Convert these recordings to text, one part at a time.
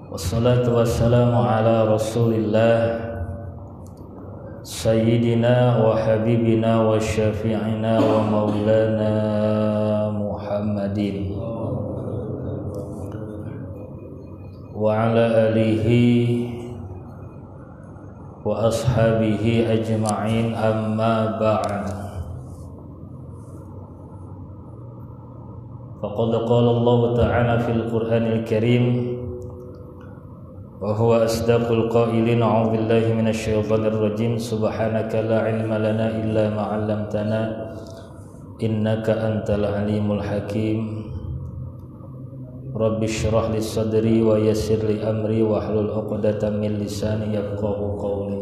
Wassalatu wassalamu ala rasulillah Sayyidina wa habibina wa syafi'ina wa maulana Muhammadin wa ala alihi wa ashabihi ajma'in, amma ba'd. Faqad qala Allah ta'ala fil Qur'anil Karim wa huwa asdaqul qailin, a'udzu billahi minasy syaithanir rajim, subhanaka la ilma lana illa ma 'allamtana innaka antal alimul hakim. Rabbi shrah li sadri wa yassir li amri wa hlul 'uqdatam min lisani yafqahu qawli.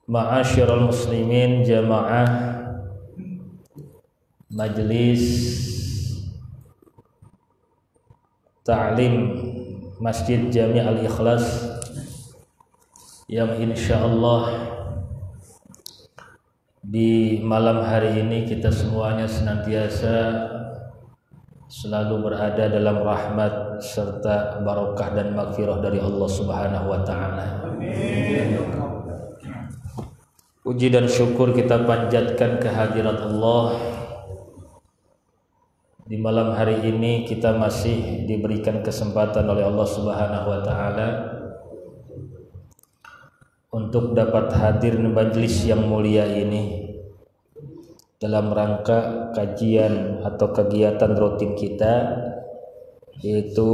Ma'asyiral muslimin, jamaah Majelis Ta'lim Masjid Jami' Al-Ikhlas, yang insyaallah di malam hari ini kita semuanya senantiasa selalu berada dalam rahmat serta barokah dan maghfirah dari Allah Subhanahu wa taala. Puji dan syukur kita panjatkan kehadirat Allah. Di malam hari ini kita masih diberikan kesempatan oleh Allah Subhanahu wa taala untuk dapat hadir di majelis yang mulia ini dalam rangka kajian atau kegiatan rutin kita, yaitu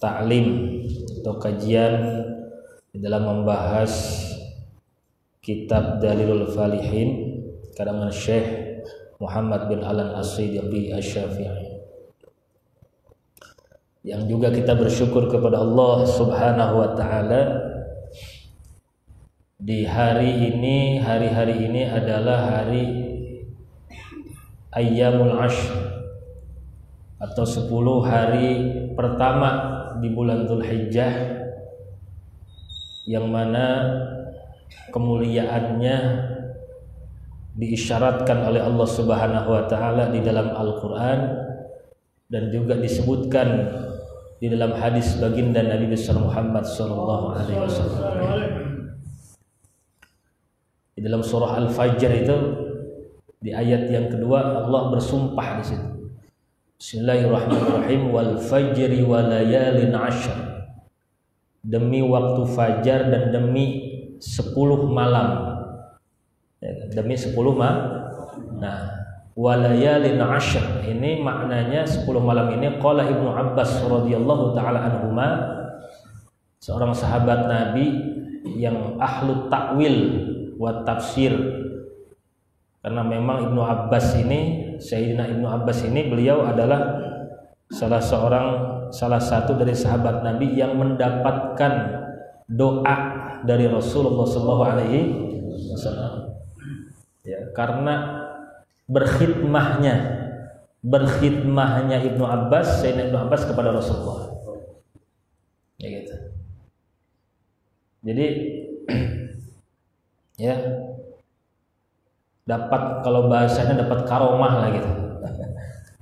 ta'lim atau kajian dalam membahas kitab Dalilul Falihin karangan Syekh Muhammad bin Alan As-Siddiqi Asy-Syafi'i, yang juga kita bersyukur kepada Allah Subhanahu wa taala di hari ini adalah hari Ayyamul Ashr atau 10 hari pertama di bulan Dzulhijjah, yang mana kemuliaannya diisyaratkan oleh Allah Subhanahu wa taala di dalam Al-Qur'an dan juga disebutkan di dalam hadis baginda Nabi besar Muhammad sallallahu alaihi wasallam. Di dalam surah Al-Fajr itu di ayat yang kedua Allah bersumpah di situ. Bismillahirrahmanirrahim, wal fajri wa layalin 'ashr. Demi waktu fajar dan demi 10 malam. Demi 10 malam. Nah, walayalin 'ashr ini maknanya 10 malam ini. Qala Ibnu Abbas radhiyallahu taala anhuma, seorang sahabat Nabi yang ahlu takwil wa tafsir, karena memang Ibnu Abbas ini, Sayyidina Ibnu Abbas ini, beliau adalah salah satu dari sahabat Nabi yang mendapatkan doa dari Rasulullah sallallahu alaihi wasallam. Ya, karena berkhidmahnya Ibnu Abbas, Sayyidina Ibnu Abbas kepada Rasulullah. Ya gitu. Jadi ya dapat, kalau bahasanya dapat karomah lah gitu.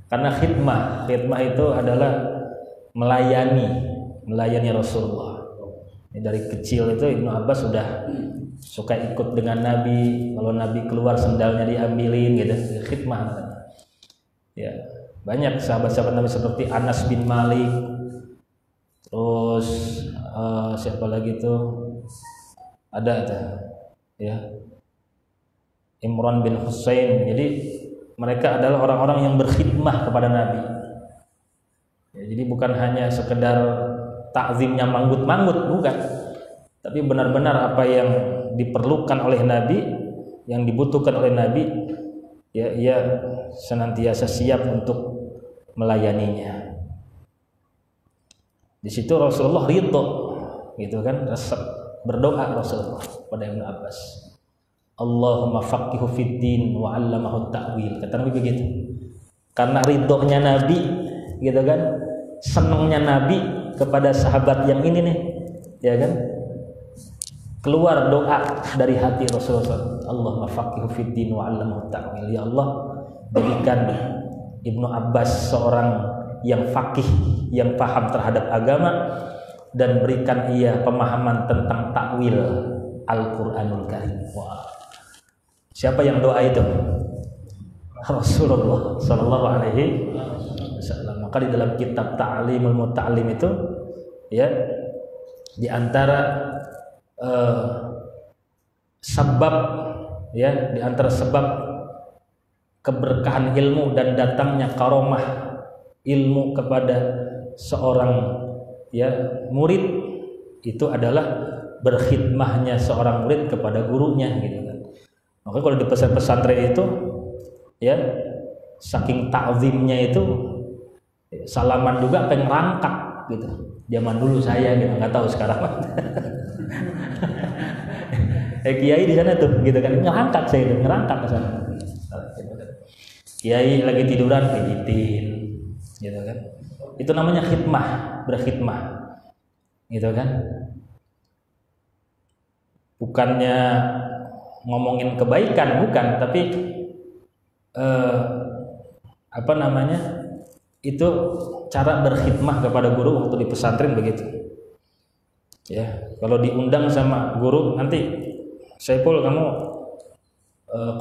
Karena khidmah itu adalah melayani Rasulullah. Dari kecil itu Ibnu Abbas sudah suka ikut dengan Nabi. Kalau Nabi keluar sendalnya diambilin gitu, khidmah. Ya, banyak sahabat-sahabat Nabi seperti Anas bin Malik, terus siapa lagi tuh, ada tuh, ya, Imran bin Husain. Jadi mereka adalah orang-orang yang berkhidmah kepada Nabi. Ya, jadi bukan hanya sekedar takzimnya manggut-manggut, bukan, tapi benar-benar apa yang diperlukan oleh Nabi, yang dibutuhkan oleh Nabi, ya ia senantiasa siap untuk melayaninya. Di situ Rasulullah ridho, gitu kan, berdoa Rasulullah pada Ibnu Abbas, Allahumma faqihu fid din wa 'allamahu ta'wil, kata Nabi begitu. Karena ridhonya Nabi, gitu kan, senangnya Nabi kepada sahabat yang ini nih, ya kan, keluar doa dari hati Rasulullah, Allahumma faqihu fid din wa 'allimhu ta'wil. Ya Allah, jadikan Ibnu Abbas seorang yang faqih, yang paham terhadap agama, dan berikan ia pemahaman tentang takwil Al-Qur'anul Karim. Wah. Siapa yang doa itu? Rasulullah sallallahu alaihi wasallam. Maka di dalam kitab Ta'limul Muta'allim itu, ya, di antara sebab, ya, di antara sebab keberkahan ilmu dan datangnya karomah ilmu kepada seorang, ya, murid itu adalah berkhidmahnya seorang murid kepada gurunya, gitu kan. Maka kalau di pesantren itu, ya, saking ta'zimnya itu, salaman juga pengen rangkak gitu. Zaman dulu saya gitu, nggak tahu sekarang. Kiai di sana tuh, gitu kan, ngerangkak saya itu, ngerangkak ke sana. Kiai lagi tiduran pijitin, gitu kan. Itu namanya khidmah, berkhidmah, gitu kan. Bukannya ngomongin kebaikan, bukan, tapi apa namanya? Itu cara berkhidmah kepada guru waktu di pesantren begitu. Ya, kalau diundang sama guru, nanti Saiful kamu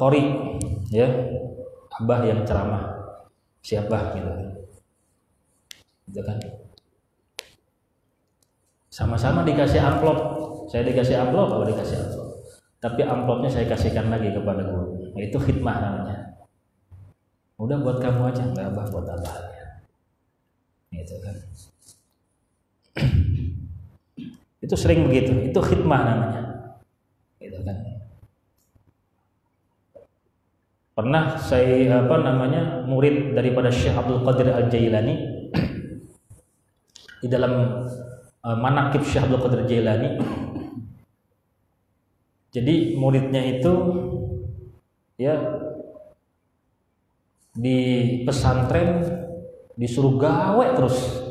qori, ya, abah yang ceramah, siapa gitu. Gitu kan. Sama-sama dikasih amplop, saya dikasih amplop, abah dikasih amplop. Tapi amplopnya saya kasihkan lagi kepada guru. Nah, itu khidmah namanya. Udah buat kamu aja, enggak abah, buat abah. Gitu kan. Itu sering begitu, itu khidmah namanya, gitu kan. Pernah saya murid daripada Syekh Abdul Qadir Al-Jailani, di dalam manaqib Syekh Abdul Qadir Jailani, jadi muridnya itu, ya, di pesantren disuruh gawe terus,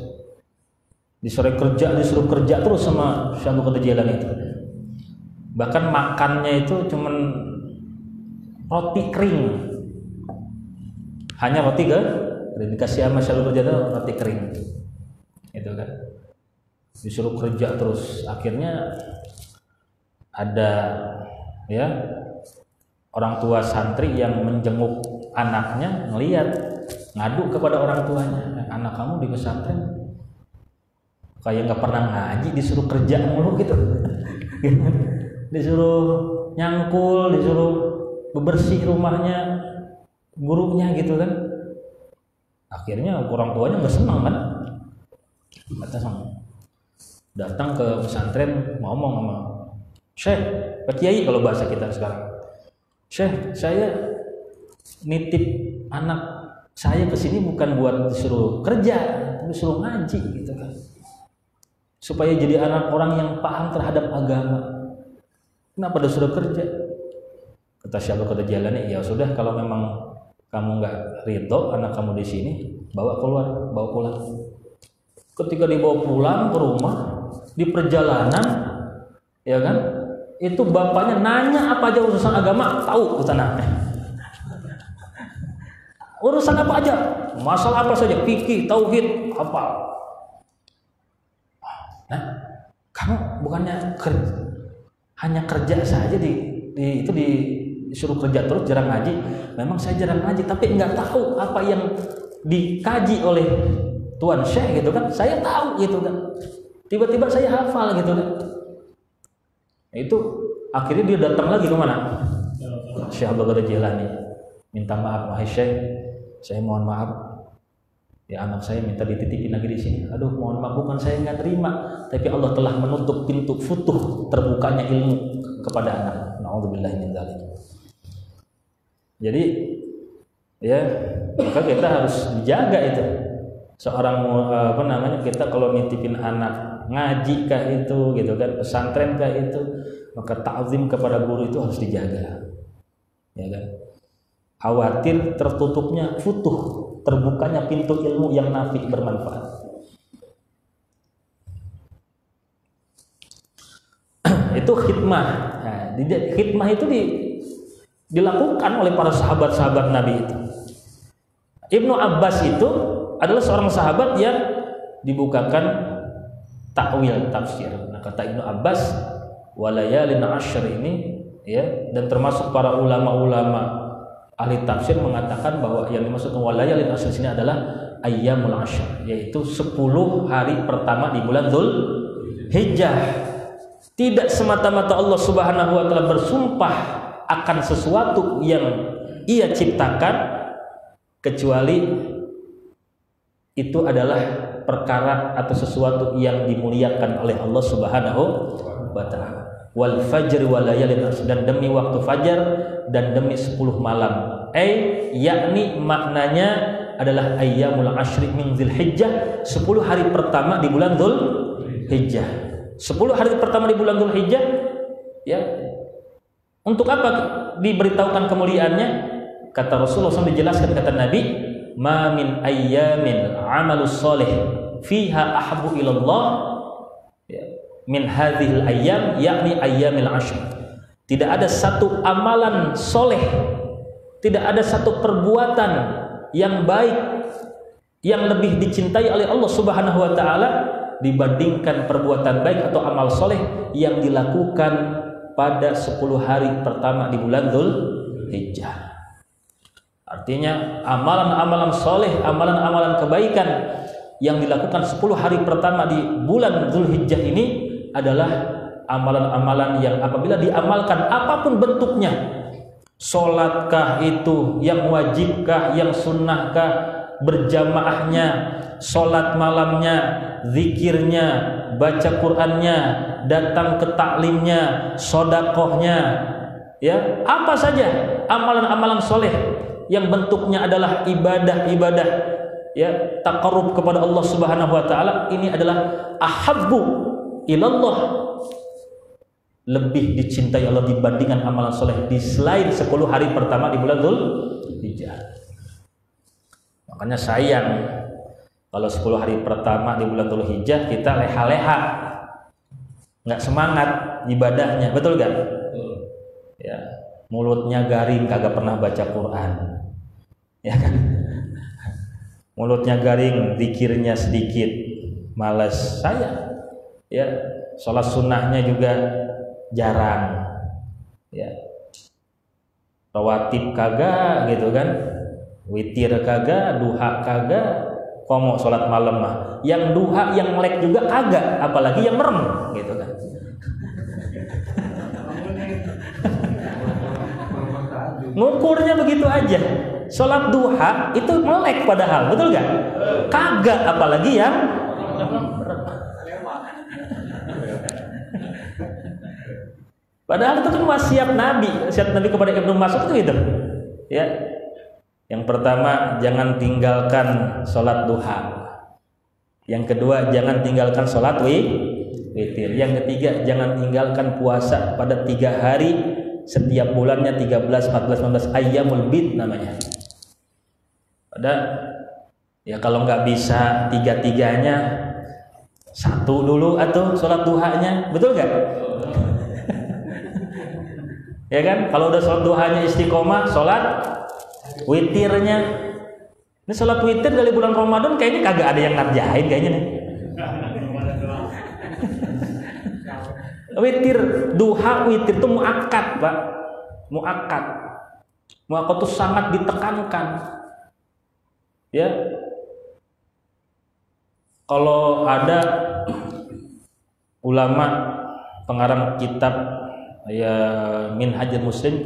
disuruh kerja terus sama Syekh Abdul Qadir Jailani itu. Bahkan makannya itu cuman roti kering, hanya roti dikasih sama Syekh Abdul Qadir Jailani, roti kering, itu kan. Disuruh kerja terus, akhirnya ada, ya, orang tua santri yang menjenguk anaknya, ngelihat, ngadu kepada orang tuanya, anak kamu di pesantren kayak nggak pernah ngaji, disuruh kerja mulu gitu. Disuruh nyangkul, disuruh bebersih rumahnya gurunya, gitu kan. Akhirnya orang tuanya nggak senang kan, datang ke pesantren ngomong sama Syekh, Pak Kiai kalau bahasa kita sekarang, Syekh, saya nitip anak saya kesini bukan buat disuruh kerja, tapi disuruh ngaji, gitu kan, supaya jadi anak orang yang paham terhadap agama. Kenapa disuruh kerja? Kata Syekh Abdul Qadir Jailani, ya sudah, kalau memang kamu nggak ridho anak kamu di sini, bawa keluar, bawa pulang. Ketika dibawa pulang ke rumah, di perjalanan, ya kan, itu bapaknya nanya apa aja urusan agama, tahu urusan urusan apa aja, masalah apa saja, fikih, tauhid, hafal. Nah, kamu bukannya hanya kerja saja disuruh kerja terus, jarang ngaji. Memang saya jarang ngaji, tapi nggak tahu apa yang dikaji oleh Tuan Syekh, gitu kan. Saya tahu, gitu kan. Tiba-tiba saya hafal, gitu kan. Itu akhirnya dia datang lagi ke mana? Syekh Abdul Qadir Jailani, minta maaf, wahai Syekh, saya mohon maaf, ya, anak saya minta dititipin lagi di sini. Aduh, mohon maaf, bukan saya nggak terima, tapi Allah telah menutup pintu futuh terbukanya ilmu kepada anak. Na'udzubillahi min dzalik. Jadi, ya, maka kita harus dijaga itu. Seorang kita kalau nitipin anak ngaji kah itu, gitu kan, pesantren kah itu, maka ta'zim kepada guru itu harus dijaga, ya kan. Khawatir tertutupnya futuh, terbukanya pintu ilmu yang nafi, bermanfaat. itu khidmah. Nah, khidmah itu dilakukan oleh para sahabat-sahabat Nabi itu. Ibnu Abbas itu adalah seorang sahabat yang dibukakan takwil tafsir. Nah, kata Ibnu Abbas, walayalin ashr ini ya, dan termasuk para ulama-ulama ahli tafsir mengatakan bahwa yang dimaksud walayalin ashr sini adalah ayyamul ashr, yaitu 10 hari pertama di bulan Dzulhijjah. Tidak semata-mata Allah Subhanahu wa taala bersumpah akan sesuatu yang Ia ciptakan, kecuali itu adalah perkara atau sesuatu yang dimuliakan oleh Allah Subhanahu wa taala. Wal fajr wa layalin ashr, dan demi waktu fajar dan demi 10 malam. Yakni maknanya adalah ayyamul ashri min Dzulhijjah, 10 hari pertama di bulan Dzulhijjah. 10 hari pertama di bulan Dzulhijjah ya. Untuk apa diberitahukan kemuliaannya? Kata Rasulullah SAW, dijelaskan kata Nabi, ma min ayyamin amalus soleh fiha ahabu ilallah ya, min hadhil ayyam, yakni ayyamil ashr. Tidak ada satu amalan soleh, tidak ada satu perbuatan yang baik yang lebih dicintai oleh Allah Subhanahu wa taala dibandingkan perbuatan baik atau amal soleh yang dilakukan pada 10 hari pertama di bulan Dzulhijjah. Artinya amalan-amalan soleh, amalan-amalan kebaikan yang dilakukan 10 hari pertama di bulan Dzulhijjah ini adalah amalan-amalan yang apabila diamalkan apapun bentuknya, sholatkah itu yang wajibkah, yang sunnahkah, berjamaahnya, sholat malamnya, zikirnya, baca Qur'annya, datang ke taklimnya, sodakohnya, ya apa saja amalan-amalan soleh yang bentuknya adalah ibadah-ibadah ya, taqarrub kepada Allah Subhanahu wa taala, ini adalah ahabbu ilallah, lebih dicintai Allah dibandingkan amalan soleh di selain 10 hari pertama di bulan Dzulhijjah. Makanya sayang kalau 10 hari pertama di bulan Dzulhijjah kita leha-leha, nggak semangat ibadahnya, betul gak? Ya, mulutnya garing, kagak pernah baca Quran, ya kan? Mulutnya garing, zikirnya sedikit, malas, sayang. Ya, sholat sunnahnya juga jarang, ya, rawatib kagak gitu kan, witir kagak, duha kagak, komo sholat malam mah, yang duha yang melek juga kagak, apalagi yang merem gitu kan. Ngukurnya begitu aja. Sholat duha itu melek padahal, betul gak? Kagak, apalagi yang padahal itu kan wasiat Nabi kepada Ibnu Mas'ud itu gitu. Ya. Yang pertama, jangan tinggalkan sholat duha. Yang kedua, jangan tinggalkan sholat witir. Yang ketiga, jangan tinggalkan puasa pada 3 hari setiap bulannya, 13, 14, 15, ayyamul bid namanya. Ya kalau nggak bisa 3-3-nya, 1 dulu atau sholat duhanya, betul nggak? Ya kan, kalau udah sholat duhanya istiqomah, sholat witirnya. Ini sholat witir dari bulan Ramadan kayaknya kagak ada yang ngerjain kayaknya nih. Witir, duha witir itu muakkad, Pak. Muakkad itu sangat ditekankan. Ya. Kalau ada ulama pengarang kitab ya Minhajul Muslim,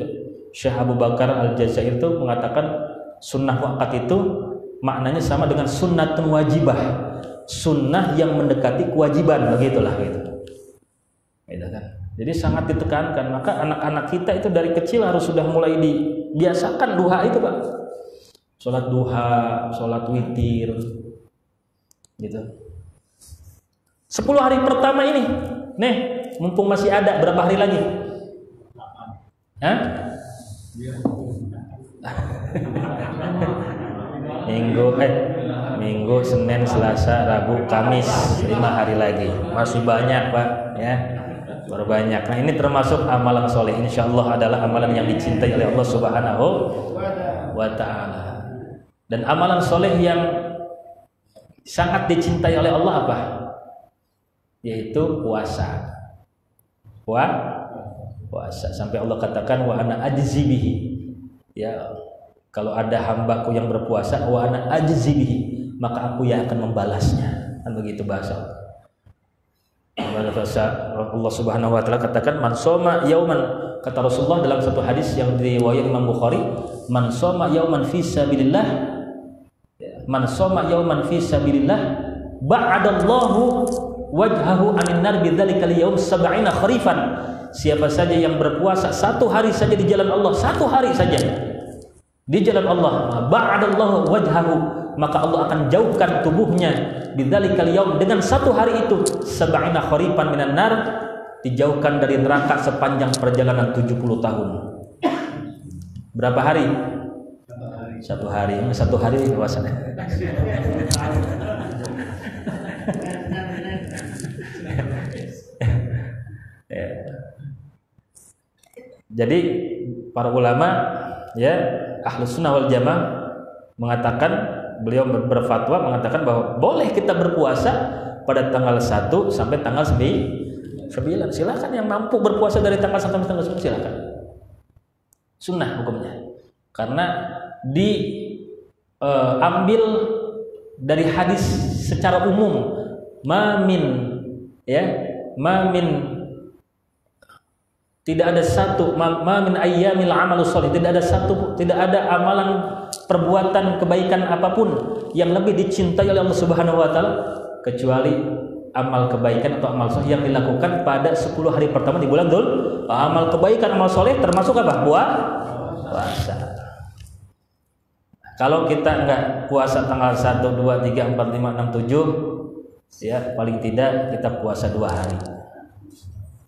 Syekh Abu Bakar Al-Jazair itu mengatakan sunnah muakkad itu maknanya sama dengan sunnatun wajibah, sunnah yang mendekati kewajiban, begitulah gitu. Gitu kan. Jadi sangat ditekankan, maka anak-anak kita itu dari kecil harus sudah mulai dibiasakan duha itu, Pak. Sholat duha, sholat witir, gitu. 10 hari pertama ini, nih, mumpung masih ada, berapa hari lagi? Hah? Minggu, Senin, Selasa, Rabu, Kamis, 5 hari lagi. Masih banyak, Pak, ya. berbanyak. Nah, ini termasuk amalan soleh. Insyaallah adalah amalan yang dicintai oleh Allah Subhanahu wa ta'ala. Dan amalan soleh yang sangat dicintai oleh Allah apa? Yaitu puasa. Puasa. Sampai Allah katakan wa ana ajzi bihi. Ya, kalau ada hambaku yang berpuasa, wa ana ajzi bihi, maka aku yang akan membalasnya. Kan begitu bahasa Allah Subhanahu wa taala katakan man soma yauman, kata Rasulullah dalam satu hadis yang diriwayatkan Imam Bukhari, man soma yauman fi sabilillah, man soma yauman fi sabilillah ba'adallahu wajhahu anin nar bidzalika al-yaum 70 kharifan. Siapa saja yang berpuasa satu hari saja di jalan Allah, satu hari saja di jalan Allah, ba'adallahu wajhahu, maka Allah akan jauhkan tubuhnya bidzalikal yaum, dengan satu hari itu 70 kharifan minan nar, dijauhkan dari neraka sepanjang perjalanan 70 tahun. Berapa hari? Satu hari. Satu hari puasanya. Jadi para ulama ya Ahlus Sunnah wal Jamaah mengatakan, beliau berfatwa mengatakan bahwa boleh kita berpuasa pada tanggal 1 sampai tanggal 9. Silakan yang mampu berpuasa dari tanggal 1 sampai tanggal 9 silakan. Sunnah hukumnya. Karena diambil dari hadis secara umum, mamin tidak ada satu mamin ayyamil amalus sholih, tidak ada amalan perbuatan kebaikan apapun yang lebih dicintai oleh Allah Subhanahu wa taala kecuali amal kebaikan atau amal sholeh yang dilakukan pada 10 hari pertama di bulan Dzul. Amal kebaikan, amal sholeh termasuk apa? Puasa. Kalau kita enggak puasa tanggal 1, 2, 3, 4, 5, 6, 7, ya paling tidak kita puasa 2 hari.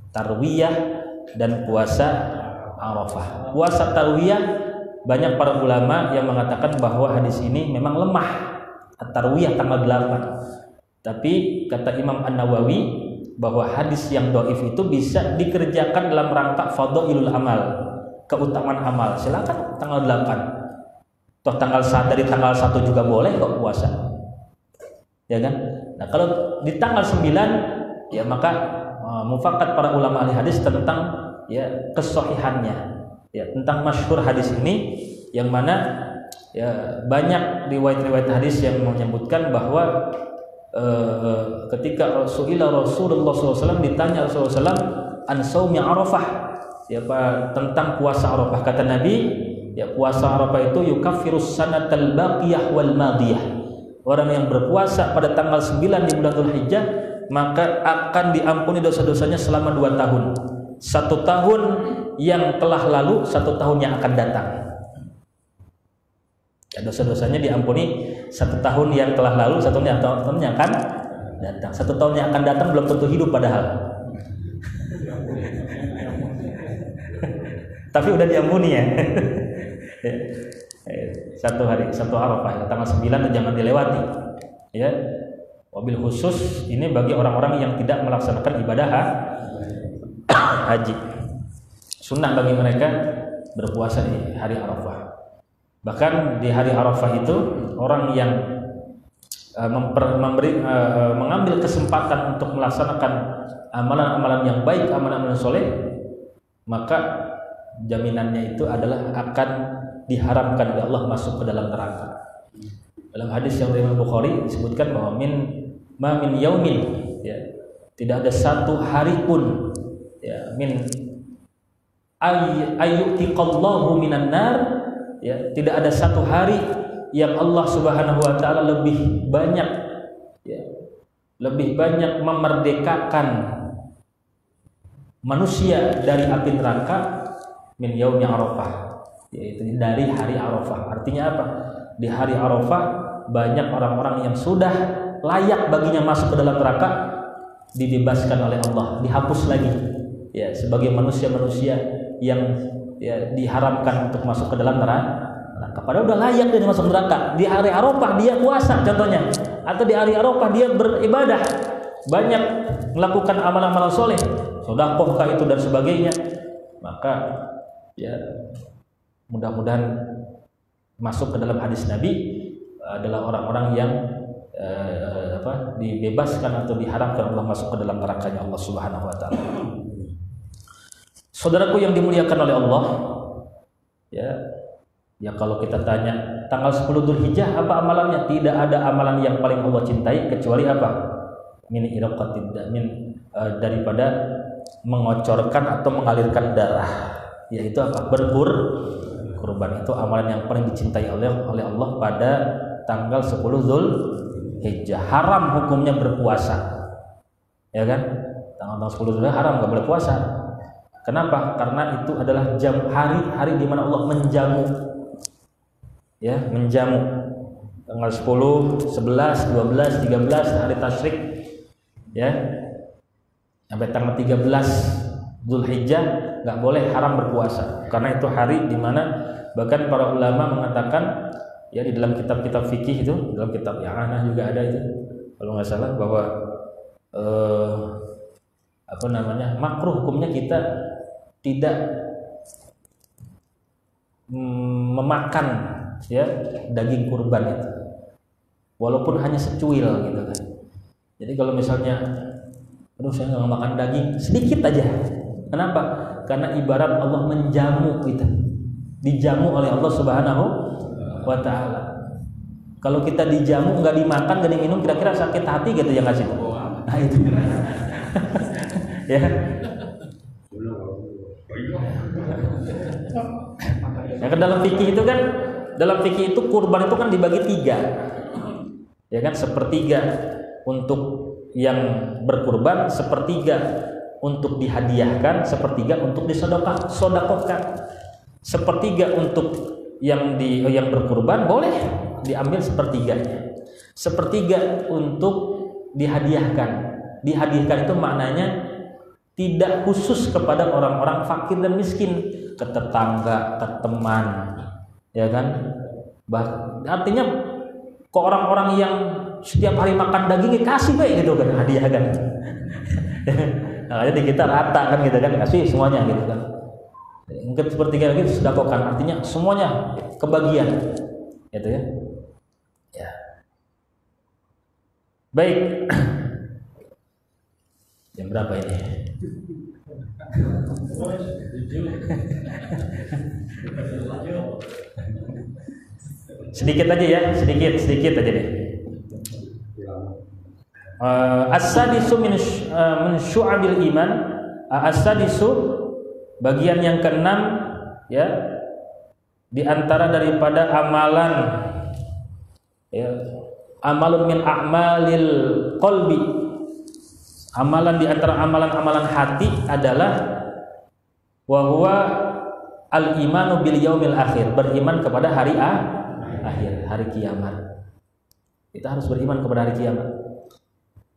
Tarwiyah dan puasa Arafah. Puasa tarwiyah, banyak para ulama yang mengatakan bahwa hadis ini memang lemah. Tarwiyah tanggal 8. Tapi kata Imam An-Nawawi bahwa hadis yang dhaif itu bisa dikerjakan dalam rangka fadhailul amal, keutamaan amal. Silakan tanggal 8. Toh dari tanggal 1 juga boleh kok puasa. Ya kan? Nah, kalau di tanggal 9 ya maka mufakat para ulama ahli hadis tentang ya kesahihannya, ya tentang masyhur hadis ini, yang mana ya banyak riwayat-riwayat hadis yang menyebutkan bahwa ketika Rasulullah SAW ditanya Rasulullah SAW an saumi Arafah, ya tentang puasa Arafah, kata Nabi, ya puasa Arafah itu yukaffirus sanatal baqiyah wal madiyah. Orang yang berpuasa pada tanggal 9 di bulan Dzulhijjah maka akan diampuni dosa-dosanya selama 2 tahun. 1 tahun yang telah lalu, 1 tahun yang akan datang. Ya, dosa-dosanya diampuni 1 tahun yang telah lalu, 1 tahun yang akan datang. 1 tahun yang akan datang belum tentu hidup padahal. Tapi udah diampuni ya. 1 hari, 1 Arafah, tanggal 9 jangan dilewati. Ya. Wabil khusus ini bagi orang-orang yang tidak melaksanakan ibadah haji. Sunnah bagi mereka berpuasa di hari Arafah. Bahkan di hari Arafah itu orang yang mengambil kesempatan untuk melaksanakan amalan-amalan yang baik, amalan-amalan soleh, maka jaminannya itu adalah akan diharamkan oleh Allah masuk ke dalam neraka. Dalam hadis yang riwayat Bukhari disebutkan bahwa min yaumin, ya, tidak ada 1 hari pun, ya, min ayyutiqallahu minan nar, ya, tidak ada 1 hari yang Allah Subhanahu wa taala lebih banyak memerdekakan manusia dari api neraka min yaumi Arafah, yaitu dari hari Arafah. Artinya apa? Di hari Arafah banyak orang-orang yang sudah layak baginya masuk ke dalam neraka dibebaskan oleh Allah, dihapus lagi, ya, sebagai manusia-manusia yang ya diharamkan untuk masuk ke dalam neraka. Padahal udah layak dia masuk neraka. Di hari Arafah dia puasa contohnya, atau di hari Arafah dia beribadah, banyak melakukan amalan-amalan soleh, sedekah itu dan sebagainya, maka ya mudah-mudahan masuk ke dalam hadis Nabi adalah orang-orang yang dibebaskan atau diharamkan Allah masuk ke dalam nerakanya Allah Subhanahu wa taala. Saudaraku yang dimuliakan oleh Allah, ya kalau kita tanya tanggal 10 Dzulhijjah apa amalannya? Tidak ada amalan yang paling Allah cintai kecuali apa? Daripada mengocorkan atau mengalirkan darah, yaitu apa? Berkurban. Itu amalan yang paling dicintai oleh Allah pada tanggal 10 Dzulhijjah. Haram hukumnya berpuasa, ya kan? Tanggal 10 Dzulhijjah haram, nggak boleh puasa. Kenapa? Karena itu adalah hari di mana Allah menjamu, ya, menjamu. Tanggal 10, 11, 12, 13 hari tasyrik, ya, sampai tanggal 13 Dzulhijjah nggak boleh, haram berpuasa. Karena itu hari di mana bahkan para ulama mengatakan, ya, di dalam kitab-kitab fikih itu, dalam kitab I'anah juga ada itu kalau nggak salah, bahwa makruh hukumnya kita tidak memakan, ya, daging kurban itu walaupun hanya secuil gitu kan. Jadi kalau misalnya saya nggak makan daging, sedikit aja. Kenapa? Karena ibarat Allah menjamu itu, dijamu oleh Allah Subhanahu wa ta'ala. Kalau kita dijamu nggak dimakan, nggak diminum, kira-kira sakit hati gitu ya nggak sih? Nah itu ya. Yang ke dalam fikih itu kan, dalam fikih itu kurban itu kan dibagi 3, ya kan? Sepertiga untuk yang berkurban, sepertiga untuk dihadiahkan, sepertiga untuk disedekahkan. Sepertiga untuk yang berkurban boleh diambil sepertiganya. Sepertiga untuk dihadiahkan. Dihadiahkan itu maknanya tidak khusus kepada orang-orang fakir dan miskin, ke tetangga, ke teman, ya kan? Artinya ke orang-orang yang setiap hari makan daging, kasih baik gitu kan, hadiah kan. Nah, jadi kita rata kan gitu kan, kasih semuanya gitu kan. Mungkin sepertiga lagi sedekahkan, artinya semuanya kebagian, gitu ya. Ya. Baik. Jam berapa ini? Sedikit aja ya, sedikit aja deh. As-sadisu min syu'abil iman. As-sadisu bagian yang ke-6, ya, di antara daripada amalan, ya, amalun min a'malil qalbi. Amalan di antara amalan-amalan hati adalah wa huwa al-imanu bil yaumil akhir, beriman kepada hari akhir, hari kiamat. Kita harus beriman kepada hari kiamat.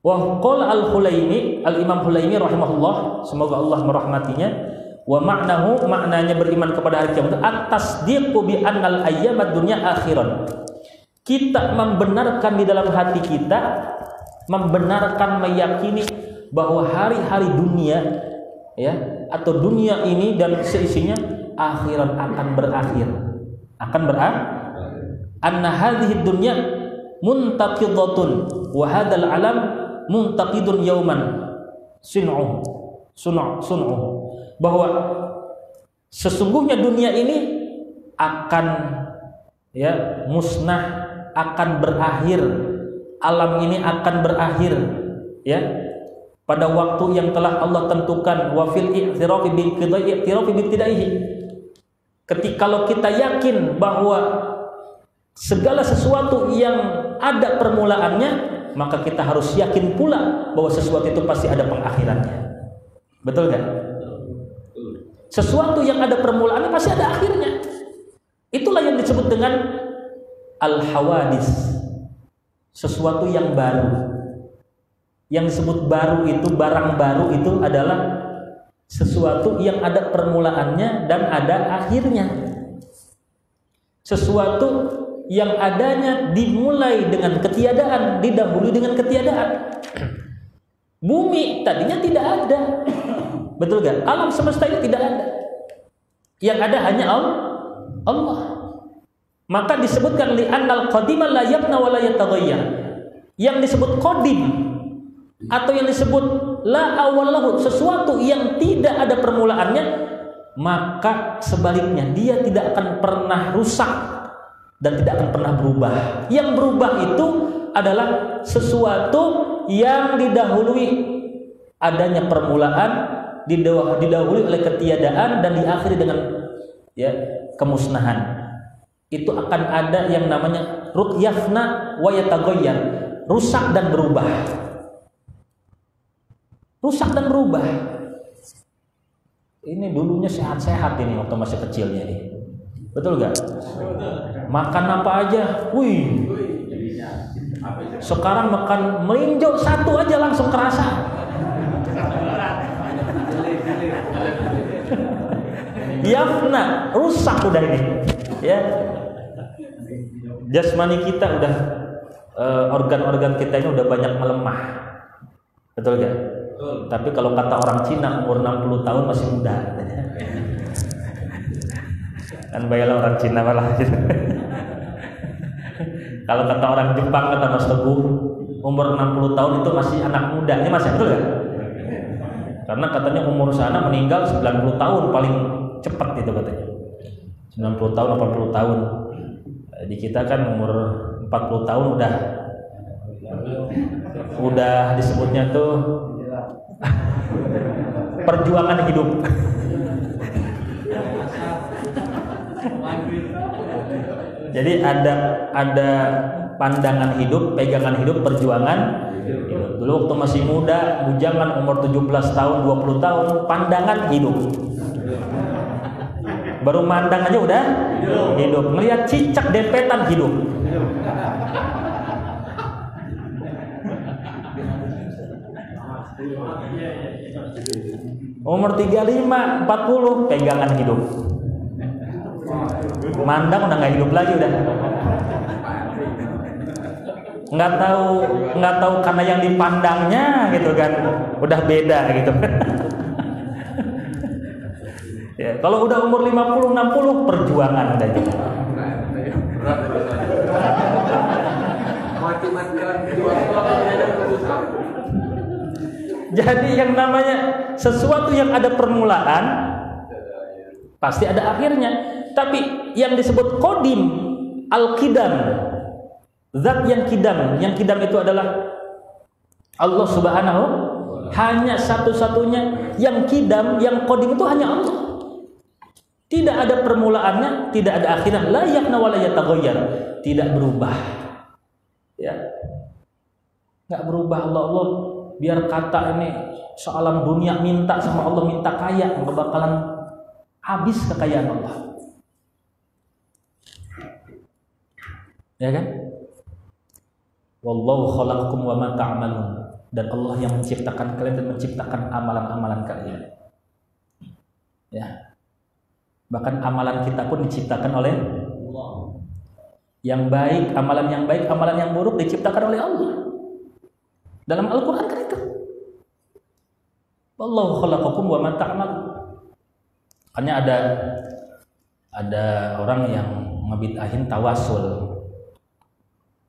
Wa qala al-Hulaimi, al-Imam Hulaimi rahimahullah, semoga Allah merahmatinya, wa ma'nahu, maknanya beriman kepada hari kiamat, at-tasdiqu bi annal ayyamad dunya akhiran. Kita membenarkan di dalam hati kita, membenarkan, meyakini bahwa hari-hari dunia, ya, atau dunia ini dan seisinya akhiran, akan berakhir, anna hadhihi dunya muntaqidatun wa hadzal alam muntaqidun yauman sun'uhu, bahwa sesungguhnya dunia ini akan, ya, musnah, akan berakhir, alam ini akan berakhir, ya, pada waktu yang telah Allah tentukan. Wa fil i'tirafi bil qidai i'tirafi bi ibtidaihi. Ketika kalau kita yakin bahwa segala sesuatu yang ada permulaannya, maka kita harus yakin pula bahwa sesuatu itu pasti ada pengakhirannya. Betul kan? Sesuatu yang ada permulaannya pasti ada akhirnya. Itulah yang disebut dengan al-hawadis, sesuatu yang baru. Yang disebut baru itu, barang baru itu adalah sesuatu yang ada permulaannya dan ada akhirnya. Sesuatu yang adanya dimulai dengan ketiadaan, didahului dengan ketiadaan. Bumi tadinya tidak ada, Betul gak? Alam semesta ini tidak ada. Yang ada hanya Allah. Maka disebutkan li'annal qadima la yabna wa la yataghayyar. Yang disebut qadim atau yang disebut la awwal lahu, sesuatu yang tidak ada permulaannya, maka sebaliknya dia tidak akan pernah rusak dan tidak akan pernah berubah. Yang berubah itu adalah sesuatu yang didahului adanya permulaan, didahului oleh ketiadaan dan diakhiri dengan kemusnahan. Itu akan ada yang namanya yafna wa yataghayyar, rusak dan berubah. Rusak dan berubah. Ini dulunya sehat-sehat ini waktu masih kecilnya nih. Betul gak? Makan apa aja, wih. Sekarang makan melinjo satu aja langsung kerasa. Yafna, rusak udah ini. Ya. Jasmani kita udah organ-organ kita ini udah banyak melemah. Betul gak? Tapi kalau kata orang Cina umur 60 tahun masih muda. Kan bayarlah orang Cina malah gitu. Kalau kata orang Jepang, kata Mas Teguh, umur 60 tahun itu masih anak muda. Ini masih betul gak? Karena katanya umur sana meninggal 90 tahun paling cepat itu katanya. 90 tahun, 80 tahun. Di kita kan umur 40 tahun udah disebutnya tuh perjuangan hidup. Jadi ada pandangan hidup, pegangan hidup, perjuangan hidup. Dulu waktu masih muda, bujangan umur 17 tahun, 20 tahun, pandangan hidup. Baru mandang aja udah hidup. Melihat cicak dempetan hidup. Umur 35, 40 pegangan hidup. Mandang udah nggak hidup lagi udah. Nggak tahu karena yang dipandangnya gitu kan udah beda gitu. Ya, kalau udah umur 50, 60 perjuangan udah gitu. Jadi yang namanya sesuatu yang ada permulaan pasti ada akhirnya. Tapi yang disebut qadim, al-qidam, zat yang kidam itu adalah Allah Subhanahu, hanya satu-satunya yang kidam, yang qadim itu hanya Allah. Tidak ada permulaannya, tidak ada akhirnya, la yafna wa la yataghayyar, tidak berubah. Ya. Enggak berubah Allah. Biar kata ini sealam dunia minta sama Allah, minta kaya, enggak bakalan habis kekayaan Allah. Ya kan? Wallahu khalaqakum wa ma ta'malun, dan Allah yang menciptakan kalian dan menciptakan amalan-amalan kalian. Ya. Bahkan amalan kita pun diciptakan oleh Allah. Yang baik, amalan yang buruk diciptakan oleh Allah. Dalam Al-Qur'an kan itu. Wallahu khalaqakum wa ma ta'malun. Hanya ada orang yang ngebid'ahin tawasul.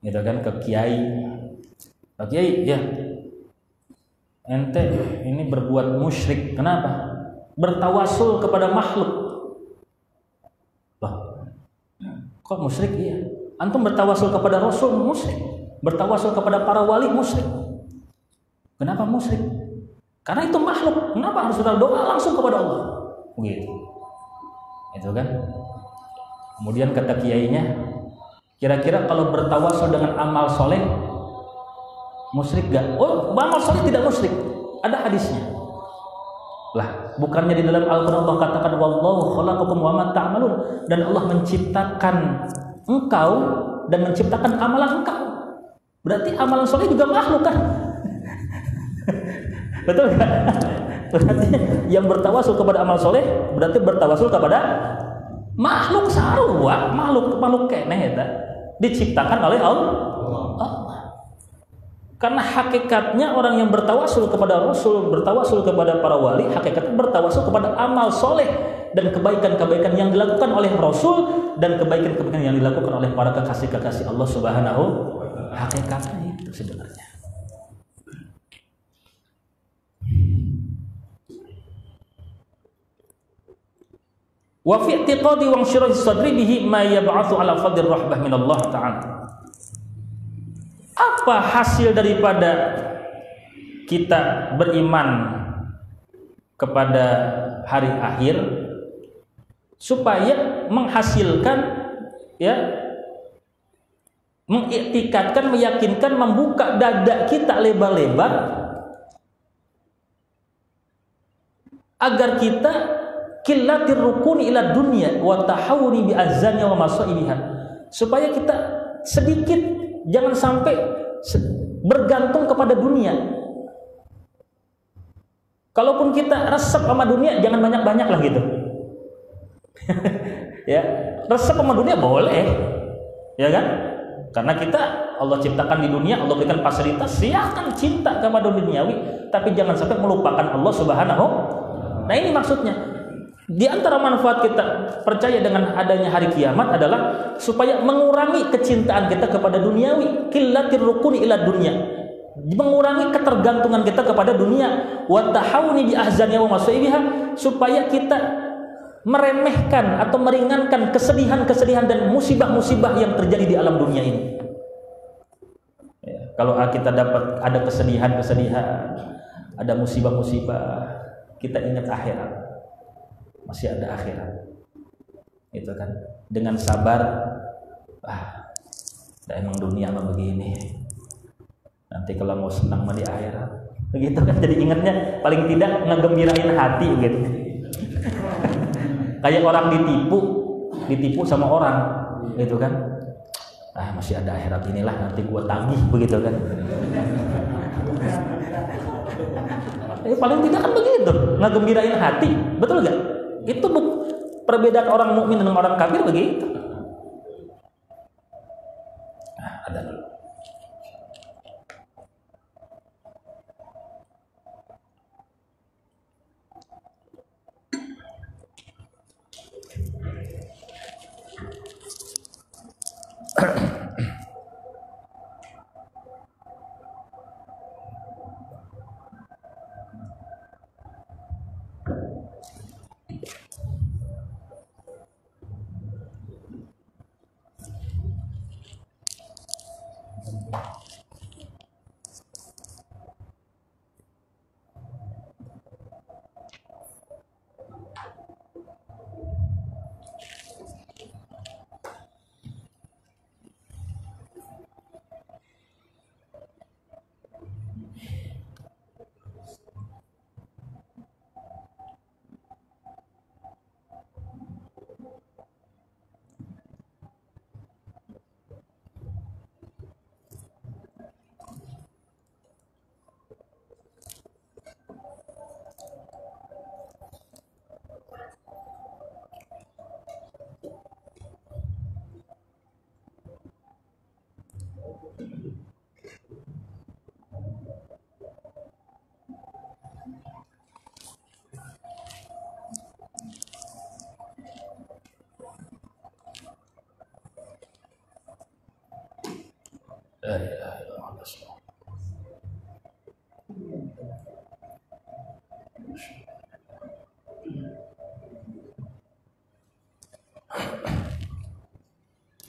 Gitu kan, ke kiai. Pak Kiai, ya. Ente ini berbuat musyrik. Kenapa? Bertawasul kepada makhluk. Loh, kok musyrik? Iya. Antum bertawasul kepada Rasul musyrik. Bertawasul kepada para wali musyrik. Kenapa musyrik? Karena itu makhluk. Kenapa harus berdoa langsung kepada Allah? Begitu. Itu kan. Kemudian kata kiainya, kira-kira kalau bertawasul dengan amal soleh musyrik gak? Oh, amal soleh tidak musyrik. Ada hadisnya. Lah, bukannya di dalam Al-Qur'an Allah katakan wallahu khalaqakum wa ma ta'malun, dan Allah menciptakan engkau dan menciptakan amalan engkau. Berarti amalan soleh juga makhluk kan? Betul enggak? Berarti yang bertawasul kepada amal soleh berarti bertawasul kepada makhluk sarua, makhluk keneh eta diciptakan oleh Allah. Karena hakikatnya orang yang bertawasul kepada Rasul, bertawasul kepada para wali, hakikatnya bertawasul kepada amal soleh dan kebaikan-kebaikan yang dilakukan oleh Rasul dan kebaikan-kebaikan yang dilakukan oleh para kekasih-kekasih Allah Subhanahu. Hakikatnya itu sebenarnya. Wa fi i'tiqadi wa syirah sadri bihi ma yab'atsu ala fadlir rahbah min Allah Ta'ala. Apa hasil daripada kita beriman kepada hari akhir supaya menghasilkan mengiktikadkan, meyakinkan, membuka dada kita lebar-lebar agar kita qillatir rukuni ila dunya wa tahawuni bi azani wa masaibiha, supaya kita sedikit jangan sampai bergantung kepada dunia. Kalaupun kita resep sama dunia, jangan banyak-banyak lah gitu. Ya, resep sama dunia boleh, ya kan? Karena kita Allah ciptakan di dunia, Allah berikan fasilitas, silakan cinta kepada duniawi, tapi jangan sampai melupakan Allah Subhanahu. Nah ini maksudnya. Di antara manfaat kita percaya dengan adanya hari kiamat adalah supaya mengurangi kecintaan kita kepada duniawi, qillatir rukuni ila dunya, mengurangi ketergantungan kita kepada dunia, wa tahawuni bi ahzani wa masaibiha, supaya kita meremehkan atau meringankan kesedihan-kesedihan dan musibah-musibah yang terjadi di alam dunia ini. Ya, kalau kita dapat ada kesedihan-kesedihan, ada musibah-musibah, kita ingat akhirat. Masih ada akhirat, itu kan, dengan sabar. Emang dunia mah begini, nanti kalau mau senang mah di akhirat, begitu kan. Jadi ingatnya paling tidak ngegembirain hati gitu. Kayak orang ditipu sama orang, gitu kan. Masih ada akhirat, inilah nanti gua tagih, begitu kan. Paling tidak kan begitu, ngegembirain hati, betul gak? Itu perbedaan orang mukmin dengan orang kafir begitu. Ada dulu.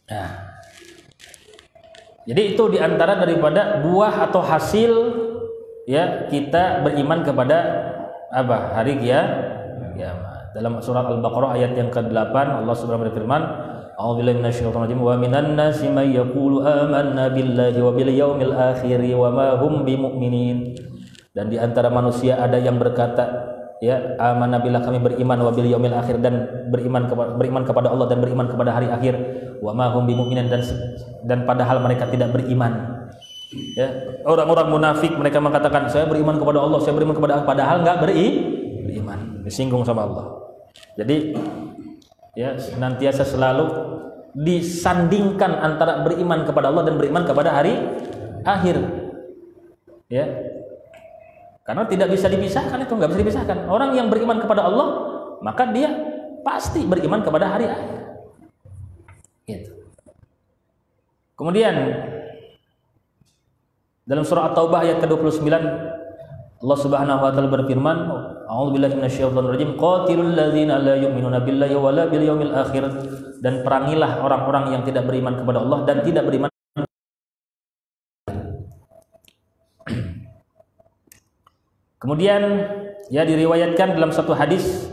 Nah, jadi itu diantara daripada buah atau hasil ya kita beriman kepada apa? Hari kiamat. Dalam surat Al-Baqarah ayat yang ke-8 Allah Subhanahu wa taala berfirman, A'udzubillahi minasyaitonir rajim wa minan nasi may yaqulu amanna billahi wa bil yaumil akhir wa ma hum bimumin. Dan di antara manusia ada yang berkata, ya, amanna billah, kami beriman, wa bil yaumil akhir, dan beriman kepada Allah dan beriman kepada hari akhir, wa ma hum bimumin, dan padahal mereka tidak beriman. Ya, orang-orang munafik mereka mengatakan saya beriman kepada Allah, saya beriman kepada Allah, padahal enggak beriman, disinggung sama Allah. Jadi ya senantiasa selalu disandingkan antara beriman kepada Allah dan beriman kepada hari akhir. Ya. Karena tidak bisa dipisahkan, itu nggak bisa dipisahkan. Orang yang beriman kepada Allah, maka dia pasti beriman kepada hari akhir. Gitu. Kemudian dalam surah At-Taubah ayat ke-29 Allah Subhanahu wa taala berfirman, A'udzubillahi minasyaitonir rajim, qatilul ladzina la yu'minuna billahi wala bil yaumil akhir, dan perangilah orang-orang yang tidak beriman kepada Allah dan tidak beriman. Kemudian ya diriwayatkan dalam satu hadis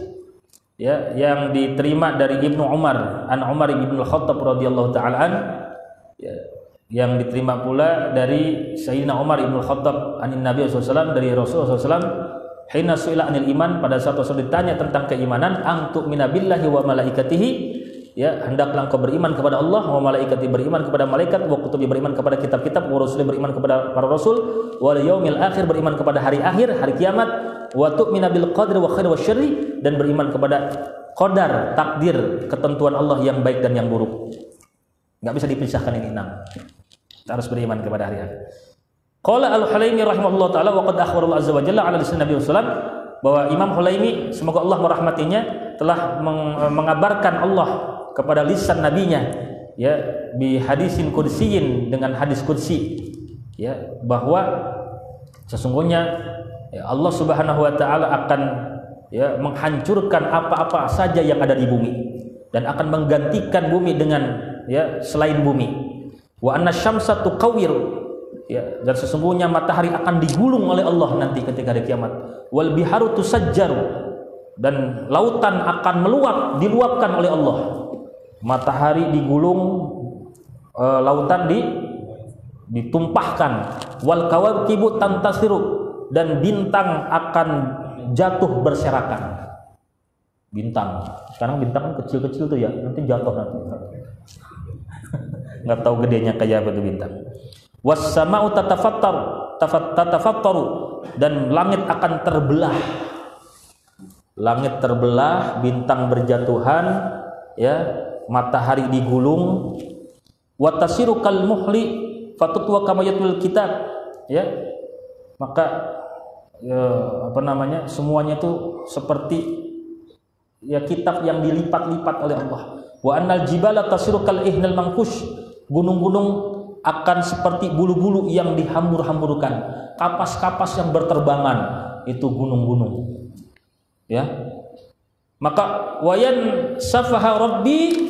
ya yang diterima dari Ibnu Umar, an Umar bin Al-Khattab radhiyallahu taala an, ya, yang diterima pula dari Sayyidina Umar bin Al-Khattab anin Nabi sallallahu alaihi wasallam, dari Rasulullah sallallahu alaihi wasallam, hina su'ila anil iman, pada saat Rasul ditanya tentang keimanan, antu minabillahi wa malaikatihi, ya hendaklah engkau beriman kepada Allah, wa malaikati beriman kepada malaikat, wa kutubi beriman kepada kitab-kitab, wa rusuli beriman kepada para rasul, wal yaumil akhir beriman kepada hari akhir, hari kiamat, wa tu'mina bil qadri wa khairi wa syarri, dan beriman kepada qadar, takdir, ketentuan Allah yang baik dan yang buruk. Enggak bisa dipisahkan ini 6. Kita harus beriman kepada hari akhir. Qala Al-Hulaimi rahimahullah taala wa qad akhbara Allah azza wa jalla ala lisan Nabi sallallahu alaihi wasallam, bahwa Imam Hulaimi semoga Allah merahmatinya telah mengabarkan Allah kepada lisan nabinya ya bi hadisin qudsiyin, dengan hadis qudsi ya, bahwa sesungguhnya ya, Allah Subhanahu wa taala akan ya menghancurkan apa-apa saja yang ada di bumi dan akan menggantikan bumi dengan ya selain bumi. Wa anna syamsa tuqawwir, ya, dan sesungguhnya matahari akan digulung oleh Allah nanti ketika hari kiamat. Wal biharu tusajjaru, dan lautan akan meluap, diluapkan oleh Allah. Matahari digulung, lautan ditumpahkan. Wal kawakibu tantasiru, dan bintang akan jatuh berserakan. Bintang, sekarang bintang kan kecil-kecil tuh ya, nanti jatuh nanti. Nggak tahu gedenya kayak apa tuh bintang. Was-sama'u tatafattaru, dan langit akan terbelah. Langit terbelah, bintang berjatuhan, ya, matahari digulung. Wa tasiru kal muhli fatutwa kama yatul kitab, ya. Maka ya, apa namanya? Semuanya itu seperti ya kitab yang dilipat-lipat oleh Allah. Wa annal jibala tasiru kal ihnal mankush, gunung-gunung akan seperti bulu-bulu yang dihambur-hamburkan, kapas-kapas yang berterbangan, itu gunung-gunung. Ya. Maka wayan safaha rabbi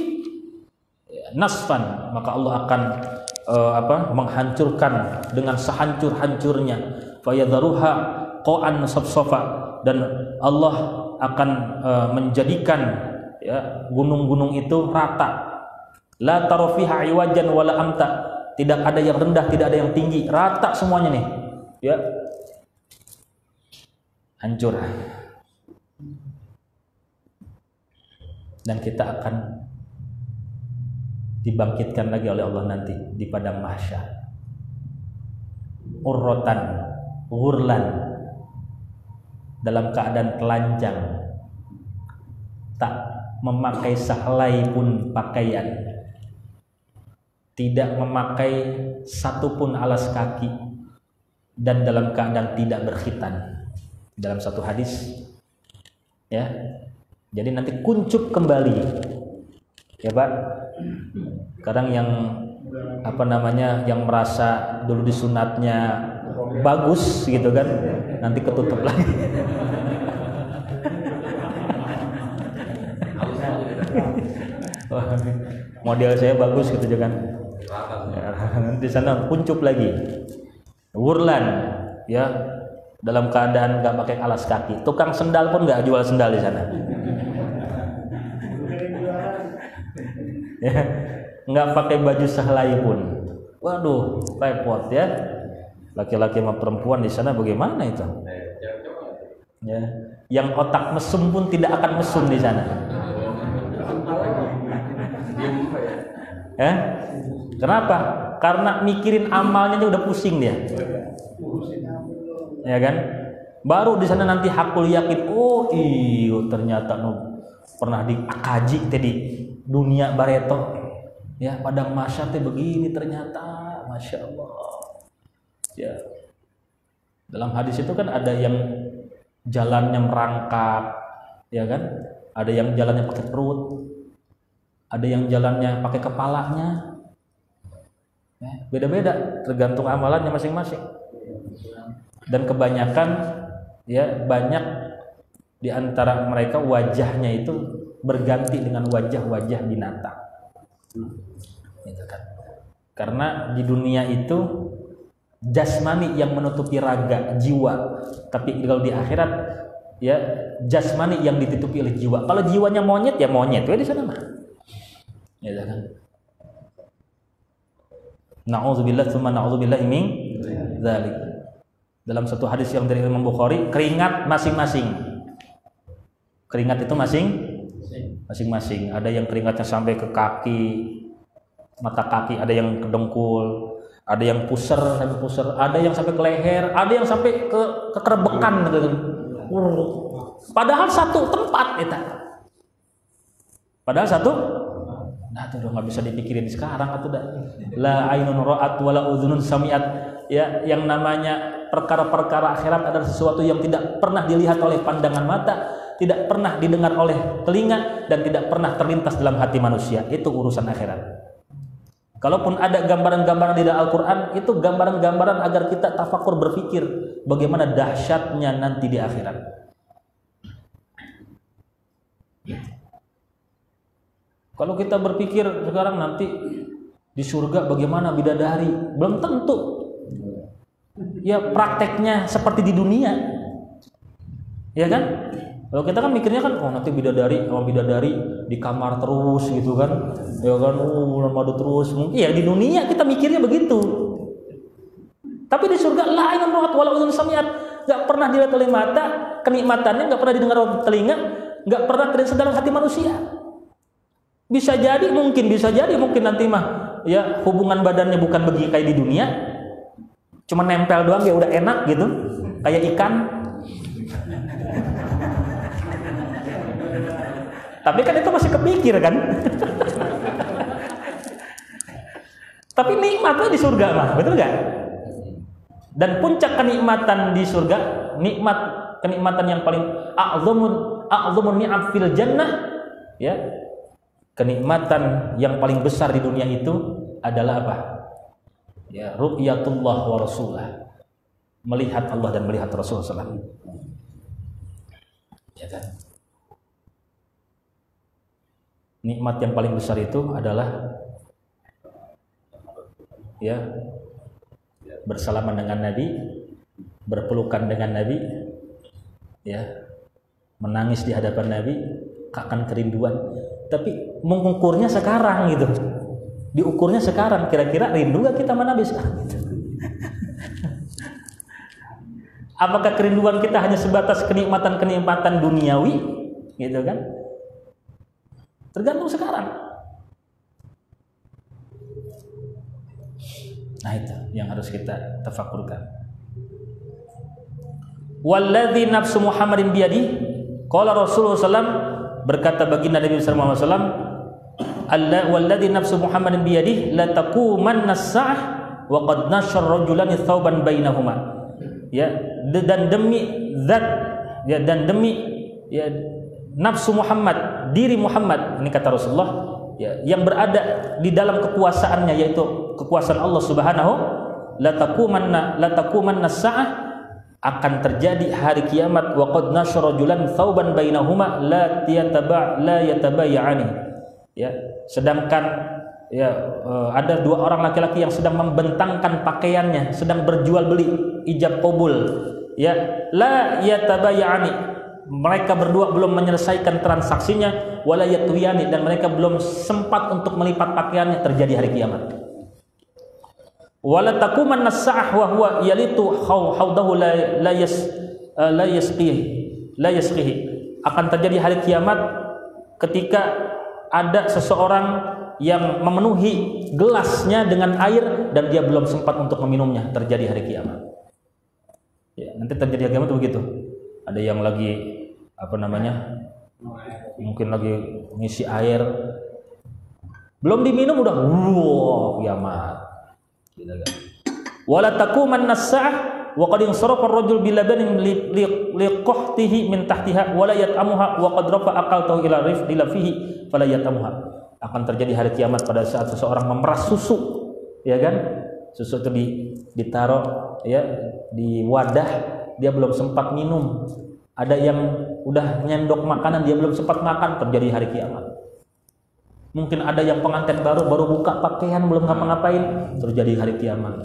nasfan, maka Allah akan menghancurkan dengan sehancur-hancurnya. Fayadharuha qa'an safsafa, dan Allah akan menjadikan ya gunung-gunung itu rata. La tara fiha iwajan wala amta, tidak ada yang rendah, tidak ada yang tinggi, rata semuanya nih. Ya. Hancur. Dan kita akan dibangkitkan lagi oleh Allah nanti di padang mahsyar. Urrotan, ghurlan, dalam keadaan telanjang, tak memakai sehelai pun pakaian, tidak memakai satupun alas kaki, dan dalam keadaan tidak berkhitan. Dalam satu hadis, ya, jadi nanti kuncup kembali, ya Pak. Sekarang yang yang merasa dulu disunatnya bagus gitu kan, nanti ketutup lagi. Model saya bagus gitu kan. Nanti sana kuncup lagi. Wurlan, ya, dalam keadaan nggak pakai alas kaki. Tukang sendal pun nggak jual sendal di sana. Ya, nggak pakai baju sehelai pun. Waduh, repot ya. Laki-laki sama perempuan di sana bagaimana itu? Ya, yang otak mesum pun tidak akan mesum di sana. Ya, kenapa? Karena mikirin amalnya udah pusing dia. Ya kan? Baru di sana nanti hakul yakin, oh iyo ternyata pernah dikaji tadi dunia bareto. Ya, padang mahsyar teh begini ternyata, Masya Allah. Ya. Dalam hadis itu kan ada yang jalannya merangkak, ya kan? Ada yang jalannya pakai perut, ada yang jalannya pakai kepalanya. Beda-beda tergantung amalannya masing-masing. Dan kebanyakan ya banyak di antara mereka wajahnya itu berganti dengan wajah-wajah binatang. Gitu kan. Karena di dunia itu jasmani yang menutupi raga jiwa, tapi kalau di akhirat ya jasmani yang ditutupi oleh jiwa. Kalau jiwanya monyet ya monyet, ya di sana mah. Ya kan. Na'udzubillah tsumma na'udzubillah min dzalik. Dalam satu hadis yang dari Imam Bukhari, keringat masing-masing. Keringat itu masing-masing. Ada yang keringatnya sampai ke kaki, mata kaki, ada yang ke dengkul, ada yang pusar sampai pusar, ada yang sampai ke leher, ada yang sampai ke kerebekan gitu. Padahal satu tempat eta. Padahal satu. Nah, itu udah nggak bisa dipikirin sekarang atau dah. La ainun ra'at wala udhunun sami'at. Ya, yang namanya perkara-perkara akhirat adalah sesuatu yang tidak pernah dilihat oleh pandangan mata, tidak pernah didengar oleh telinga, dan tidak pernah terlintas dalam hati manusia. Itu urusan akhirat. Kalaupun ada gambaran-gambaran di dalam Al-Quran, itu gambaran-gambaran agar kita tafakur berpikir bagaimana dahsyatnya nanti di akhirat. Kalau kita berpikir sekarang nanti di surga bagaimana bidadari, belum tentu. Ya prakteknya seperti di dunia, ya kan? Kalau kita kan mikirnya kan, oh nanti bidadari sama bidadari di kamar terus gitu kan, ya kan? Bulan madu terus. Mungkin ya di dunia kita mikirnya begitu. Tapi di surga la ainun ra'at wala udhun sami'at, nggak pernah dilihat oleh mata, kenikmatannya nggak pernah didengar oleh telinga, nggak pernah terlintas dalam hati manusia. Bisa jadi mungkin nanti mah ya hubungan badannya bukan begini kayak di dunia, cuma nempel doang ya udah enak gitu, kayak ikan. Tapi kan itu masih kepikir kan. Tapi nikmatnya di surga mah, betul nggak? Dan puncak kenikmatan di surga, kenikmatan yang paling a'dhamun ni'am fil jannah, ya. Kenikmatan yang paling besar di dunia itu adalah apa? Ya, ru'yatullah wa rasulah. Melihat Allah dan melihat Rasulullah SAW. Ya kan? Nikmat yang paling besar itu adalah ya bersalaman dengan Nabi, berpelukan dengan Nabi, ya, menangis di hadapan Nabi, akan kerinduan. Tapi mengukurnya sekarang gitu, diukurnya sekarang, kira-kira rindu gak kita sama Nabi sekarang gitu. Apakah kerinduan kita hanya sebatas kenikmatan duniawi gitu kan? Tergantung sekarang. Nah itu yang harus kita tafakurkan. Walladzi nafsu Muhammadin biyadi, qala Rasulullah SAW, berkata baginda Nabi sallallahu alaihi wasallam, walladzi nafsu Muhammadin biyadihi la taqumanna as-sa'ah wa qad nashara rajulani thawban bainahuma. Ya, dan demi zat, ya, dan demi ya nafsu Muhammad, diri Muhammad, ini kata Rasulullah, ya, yang berada di dalam kekuasaannya, yaitu kekuasaan Allah Subhanahu, la taqumanna as-sa'ah, akan terjadi hari kiamat, wa qad nashara rajulan thawban bainahuma la yatabaya'ani. Ya, sedangkan ya ada dua orang laki-laki yang sedang membentangkan pakaiannya, sedang berjual beli, ijab qabul. Ya, la yatabaya'ani, mereka berdua belum menyelesaikan transaksinya, wala yatwiyani, dan mereka belum sempat untuk melipat pakaiannya, terjadi hari kiamat. Wala taqumanna as-sa'ah wa huwa yalitu haudahu la yasqihi. Akan terjadi hari kiamat ketika ada seseorang yang memenuhi gelasnya dengan air dan dia belum sempat untuk meminumnya, terjadi hari kiamat. Ya, nanti terjadi hari kiamat begitu. Ada yang lagi mungkin lagi ngisi air, belum diminum udah kiamat. Wala taqumanna as-sa'ah wa qad insarafa ar-rajul bi labanin liqahtihi min tahtiha wa la yat'amuha wa qad rafa aqaltahu ila rifdila fihi fala yat'amuha. Akan terjadi hari kiamat pada saat seseorang memeras susu, ya kan? Susu itu ditaruh ya di wadah, dia belum sempat minum. Ada yang udah nyendok makanan, dia belum sempat makan, terjadi hari kiamat. Mungkin ada yang pengantin baru buka pakaian, belum ngapa-ngapain, terjadi hari kiamat.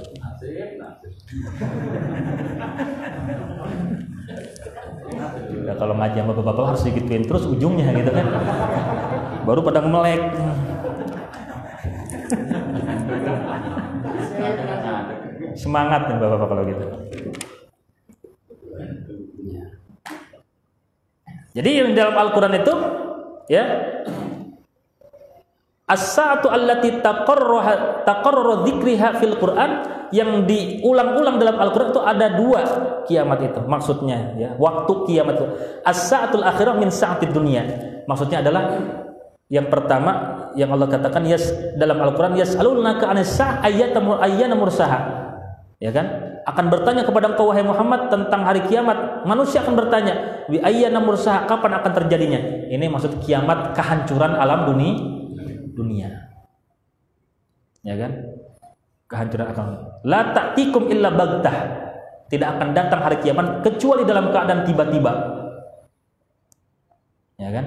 Ya, kalau ngaji sama bapak-bapak harus digituin terus ujungnya gitu kan. Baru pada melek. Semangat nih bapak-bapak kalau gitu. Jadi yang dalam Al-Quran itu ya, as-sa'atu allati taqarrara dzikriha fil Qur'an, yang diulang-ulang dalam Al-Qur'an itu ada 2 kiamat itu. Maksudnya ya, waktu kiamat itu. As-sa'atul akhirah min sa'atid dunya. Maksudnya adalah yang pertama yang Allah katakan dalam Al-Qur'an, yas'alunaka 'anis sa'ah ayyana mursaha. Ya kan? Akan bertanya kepada engkau wahai Muhammad tentang hari kiamat. Manusia akan bertanya, "Wi ayyana mursaha?" Kapan akan terjadinya? Ini maksud kiamat, kehancuran alam dunia. Ya kan? Kehancuran akan. La ta'tikum illa baghtah. Tidak akan datang hari kiamat kecuali dalam keadaan tiba-tiba. Ya kan?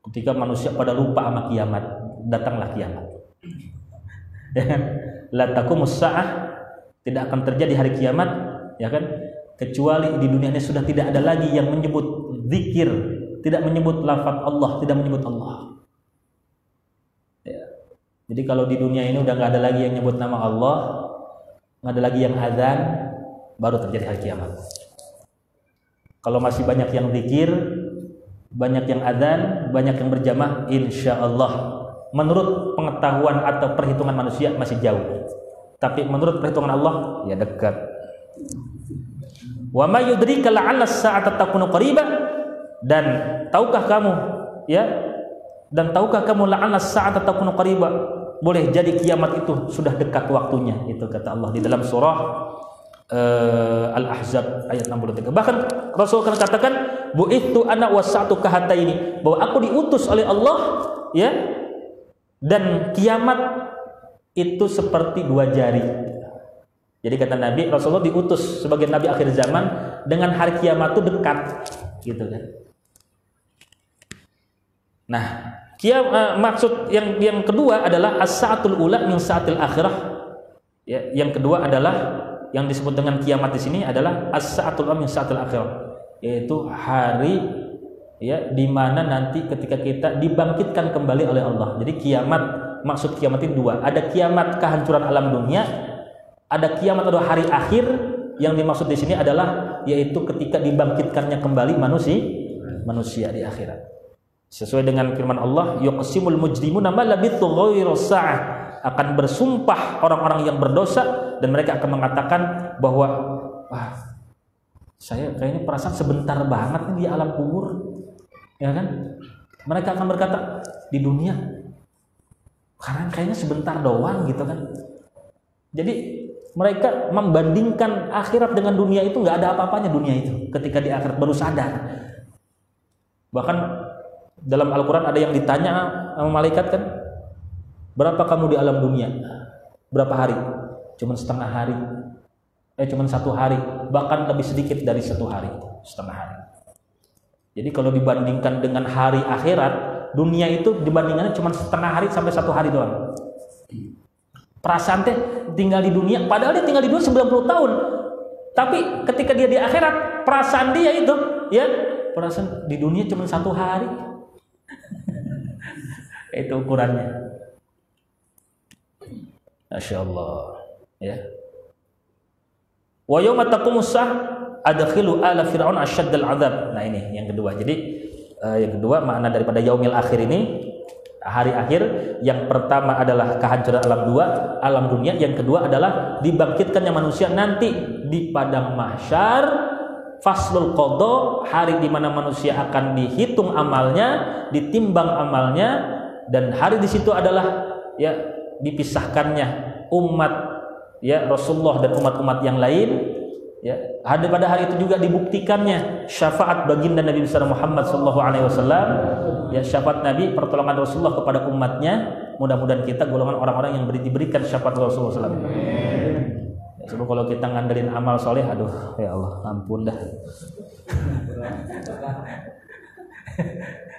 Ketika manusia pada lupa sama kiamat, datanglah kiamat. Ya kan? La taqumus sa'ah, tidak akan terjadi hari kiamat, ya kan? Kecuali di dunia ini sudah tidak ada lagi yang menyebut zikir, tidak menyebut lafaz Allah, tidak menyebut Allah. Ya. Jadi kalau di dunia ini udah nggak ada lagi yang nyebut nama Allah, nggak ada lagi yang azan, baru terjadi hari kiamat. Kalau masih banyak yang zikir, banyak yang azan, banyak yang berjamaah, insya Allah menurut pengetahuan atau perhitungan manusia masih jauh. Tapi menurut perhitungan Allah ya dekat. Wa ma yudrika la'alla as-sa'ata takunu qariba, dan tahukah kamu ya, dan tahukah kamu la'alla as-sa'ata takunu qariba, boleh jadi kiamat itu sudah dekat waktunya. Itu kata Allah di dalam surah Al-Ahzab ayat 63. Bahkan Rasul akan katakan, bu'ithu ana wasa'tu kahataini, bahwa aku diutus oleh Allah ya, dan kiamat itu seperti 2 jari. Jadi kata Nabi, Rasulullah diutus sebagai Nabi akhir zaman dengan hari kiamat itu dekat, gitu kan. Nah, maksud yang kedua adalah as-sa'atul ula min sa'atil akhirah. Ya, yang kedua adalah yang disebut dengan kiamat di sini adalah as-sa'atul ula min sa'atil akhirah, yaitu hari ya di mana nanti ketika kita dibangkitkan kembali oleh Allah. Jadi kiamat, maksud kiamat itu 2. Ada kiamat kehancuran alam dunia, ada kiamat atau hari akhir. Yang dimaksud di sini adalah yaitu ketika dibangkitkannya kembali manusia di akhirat. Sesuai dengan firman Allah, yuqsimul mujrimuna ma labithu ghairu sa'ah, akan bersumpah orang-orang yang berdosa dan mereka akan mengatakan bahwa wah, saya kayaknya perasaan sebentar banget nih di alam kubur. Ya kan? Mereka akan berkata di dunia karena kayaknya sebentar doang gitu kan. Jadi mereka membandingkan akhirat dengan dunia itu nggak ada apa-apanya dunia itu. Ketika di akhirat baru sadar. Bahkan dalam Al-Quran ada yang ditanya sama malaikat kan, berapa kamu di alam dunia? Berapa hari? Cuman setengah hari. Cuman 1 hari. Bahkan lebih sedikit dari 1 hari, setengah hari. Jadi kalau dibandingkan dengan hari akhirat, dunia itu dibandingannya cuma setengah hari sampai 1 hari doang. Perasaan teh tinggal di dunia, padahal dia tinggal di dunia 90 tahun. Tapi ketika dia di akhirat, perasaan dia itu, ya, perasaan di dunia cuma 1 hari. Itu ukurannya. Masya Allah. Ya. Wa yawma taqumus sa'ah adkhilu ala fir'aun asyaddal adzab. Nah ini yang kedua. Jadi yang kedua makna daripada yaumil akhir ini, hari akhir. Yang pertama adalah kehancuran alam dunia. Yang kedua adalah dibangkitkannya manusia nanti di padang mahsyar, faslul qada, hari di mana manusia akan dihitung amalnya, ditimbang amalnya, dan hari di situ adalah ya dipisahkannya umat ya Rasulullah dan umat-umat yang lain, ya ada pada hari itu juga dibuktikannya syafaat baginda Nabi besar Muhammad sallallahu alaihi wasallam, ya syafaat Nabi, pertolongan Rasulullah kepada umatnya. Mudah-mudahan kita golongan orang-orang yang diberikan syafaat Rasulullah sallallahu alaihi wasallam. Sebab kalau kita ngandelin amal soleh, aduh ya Allah, ampun dah.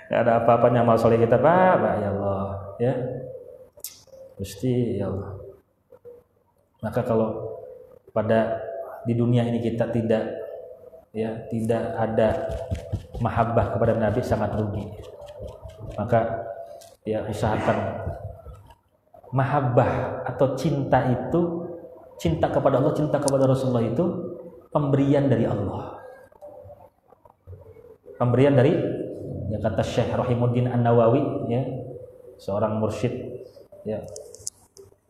Gak ada apa-apanya amal soleh kita, Pak, ya Allah, ya. Mesti ya Allah. Maka kalau di dunia ini kita tidak ada mahabbah kepada Nabi, sangat rugi. Maka ya usahakan mahabbah atau cinta itu, cinta kepada Allah, cinta kepada Rasulullah itu pemberian dari Allah. Pemberian dari, ya kata Syekh Rahimuddin An-Nawawi, ya seorang mursyid, ya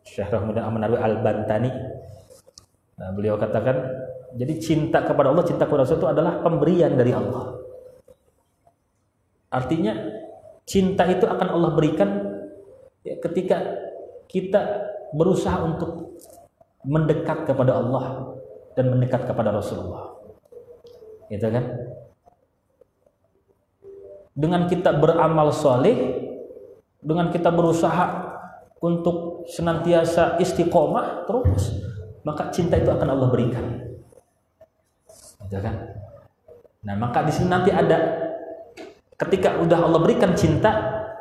Syekh Rahimuddin An-Nawawi Al-Bantani. Nah, beliau katakan, jadi cinta kepada Allah, cinta kepada Rasul itu adalah pemberian dari Allah. Artinya cinta itu akan Allah berikan ya, ketika kita berusaha untuk mendekat kepada Allah dan mendekat kepada Rasulullah. Gitu kan? Dengan kita beramal soleh, dengan kita berusaha untuk senantiasa istiqomah terus, maka cinta itu akan Allah berikan. Gitu kan? Nah, maka di sini nanti ada, ketika udah Allah berikan cinta,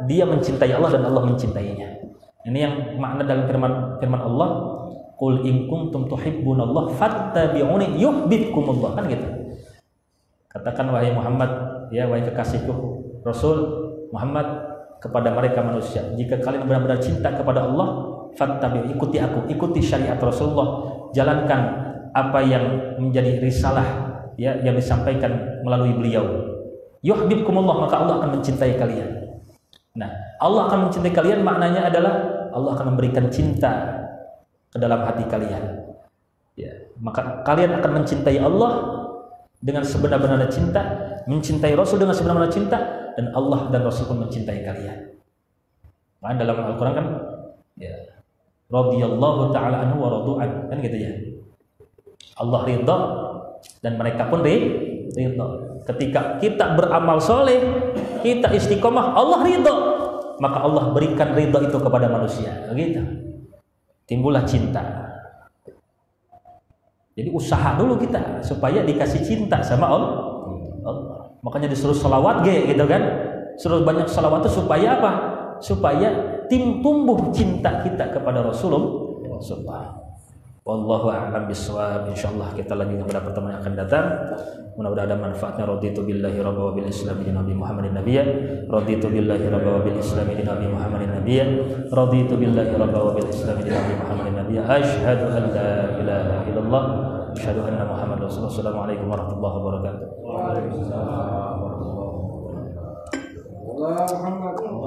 dia mencintai Allah dan Allah mencintainya. Ini yang makna dalam firman Allah, qul in kuntum tuhibbunallah fattabi'uni yuhibbukumullah, kan gitu. Katakan wahai Muhammad, ya wahai kekasihku Rasul Muhammad, kepada mereka manusia, jika kalian benar-benar cinta kepada Allah, fattabi'u, ikuti aku, ikuti syariat Rasulullah, jalankan apa yang menjadi risalah ya yang disampaikan melalui beliau. Yuhibbukumullah, maka Allah akan mencintai kalian. Nah, Allah akan mencintai kalian maknanya adalah Allah akan memberikan cinta ke dalam hati kalian. Ya, maka kalian akan mencintai Allah dengan sebenar-benarnya cinta, mencintai Rasul dengan sebenar-benarnya cinta, dan Allah dan Rasul pun mencintai kalian. Maka dalam Al-Quran kan, ya, radhiyallahu ta'ala anhu wa radu'an, kan gitu ya. Allah ridha dan mereka pun ridha. Ketika kita beramal soleh, kita istiqomah, Allah ridha, maka Allah berikan ridha itu kepada manusia. Begitu. Timbullah cinta. Jadi usaha dulu kita supaya dikasih cinta sama Allah. Makanya disuruh salawat gitu kan. Suruh banyak salawat itu supaya apa? Supaya tumbuh cinta kita kepada Rasulullah. Wallahu a'lam bishawab. Insyaallah kita lanjutkan pada pertemuan yang akan datang. Mudah-mudahan ada manfaatnya. Raditu billahi rabba wa bil islam di Nabi Muhammadin nabiyya. Raditu billahi rabba wa bil islam di Nabi Muhammadin nabiyya. Raditu billahi rabba wa bil islam di Nabi Muhammadin nabiyya. Asyhadu an la ilaha illallah, asyhadu anna Muhammadar Rasulullah. Assalamualaikum warahmatullahi wabarakatuh. Waalaikumsalam warahmatullahi wabarakatuh.